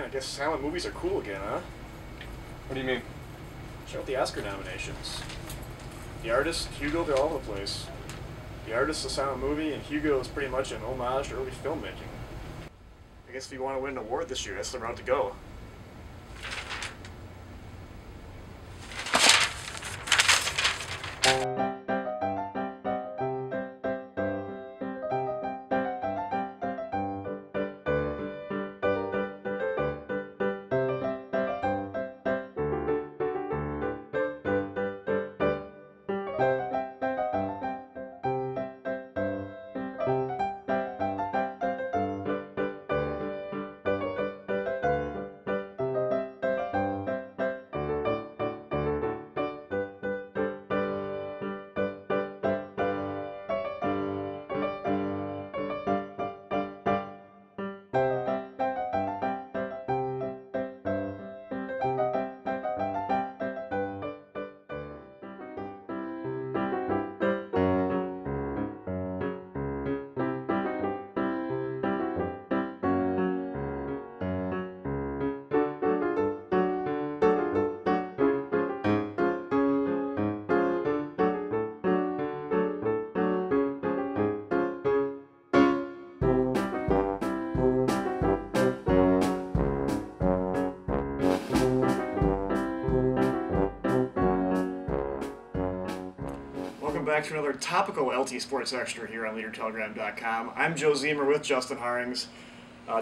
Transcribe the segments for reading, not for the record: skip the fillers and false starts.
I guess silent movies are cool again, huh? What do you mean? Check out the Oscar nominations. The Artist, Hugo, they're all over the place. The Artist is a silent movie, and Hugo is pretty much an homage to early filmmaking. I guess if you want to win an award this year, that's the route to go. Back to another topical LT Sports Extra here on LeaderTelegram.com. I'm Joe Zemer with Justin Harings.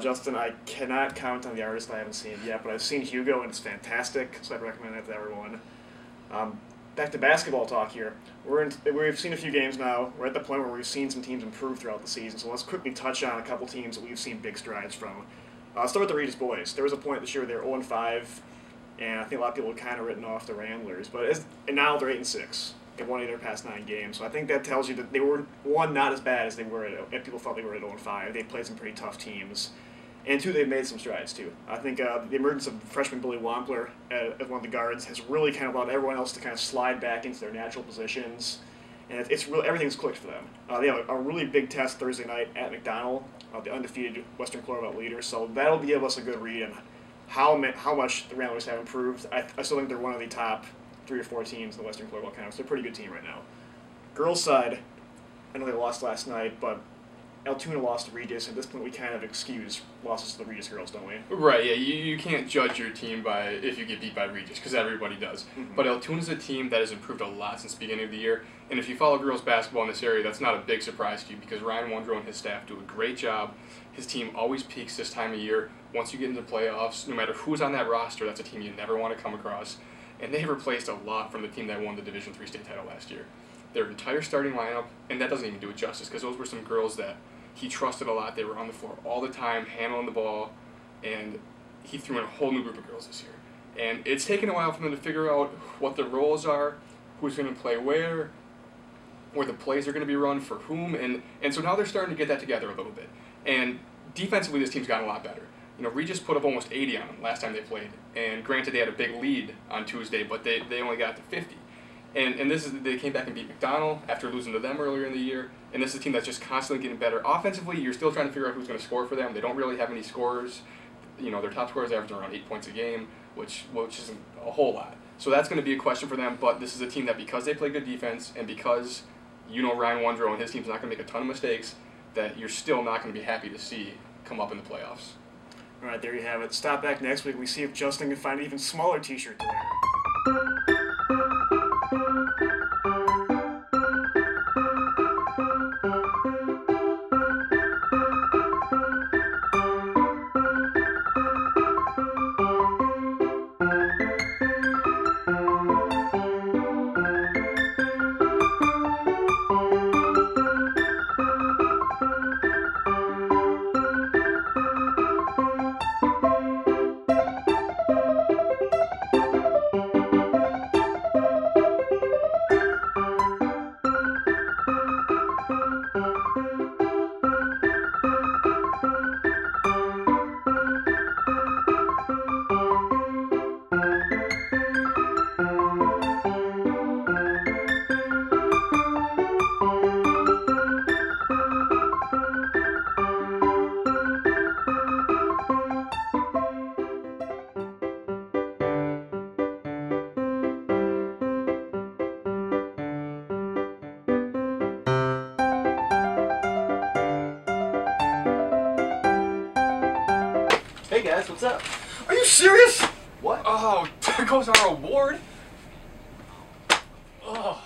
Justin, I cannot comment on The Artist. I haven't seen it yet, but I've seen Hugo and it's fantastic, so I'd recommend that to everyone. Back to basketball talk here. We've seen a few games now. We're at the point where we've seen some teams improve throughout the season, so let's quickly touch on a couple teams that we've seen big strides from. I'll start with the Regis boys. There was a point this year where they were 0-5, and I think a lot of people have kind of written off the Ramblers, and now they're 8-6. They won 8 of their past 9 games, so I think that tells you that they were, one, not as bad as they were if people thought they were at 0-5. They played some pretty tough teams, and two, they've made some strides too. I think the emergence of freshman Billy Wampler as one of the guards has really kind of allowed everyone else to kind of slide back into their natural positions, and it's really everything's clicked for them. They have a really big test Thursday night at McDonald, the undefeated Western Clover leader, so that'll give us a good read on how much the Ramblers have improved. I still think they're one of the top 3 or 4 teams in the Western Florida Conference. They're a pretty good team right now. Girls' side, I know they lost last night, but Altoona lost to Regis. At this point, we kind of excuse losses to the Regis girls, don't we? Right, yeah. You can't judge your team by if you get beat by Regis, because everybody does. Mm-hmm. But Altoona's a team that has improved a lot since the beginning of the year. And if you follow girls basketball in this area, that's not a big surprise to you, because Ryan Wondrow and his staff do a great job. His team always peaks this time of year. Once you get into the playoffs, no matter who's on that roster, that's a team you never want to come across. And they've replaced a lot from the team that won the Division III state title last year. Their entire starting lineup, and that doesn't even do it justice, because those were some girls that he trusted a lot. They were on the floor all the time, handling the ball, and he threw in a whole new group of girls this year. And it's taken a while for them to figure out what the roles are, who's going to play where the plays are going to be run for whom, and so now they're starting to get that together a little bit. And defensively, this team's gotten a lot better. You know, Regis put up almost 80 on them last time they played, and granted they had a big lead on Tuesday, but they only got to 50. And they came back and beat McDonald after losing to them earlier in the year, and this is a team that's just constantly getting better. Offensively, you're still trying to figure out who's going to score for them. They don't really have any scorers. You know, their top scorers average around 8 points a game, which isn't a whole lot. So that's going to be a question for them, but this is a team that, because they play good defense and because Ryan Wondrow and his team's not going to make a ton of mistakes, that you're still not going to be happy to see come up in the playoffs. All right, there you have it. Stop back next week. We see if Justin can find an even smaller T-shirt to wear. guys, what's up? Are you serious? What? Oh, there goes our award. Oh.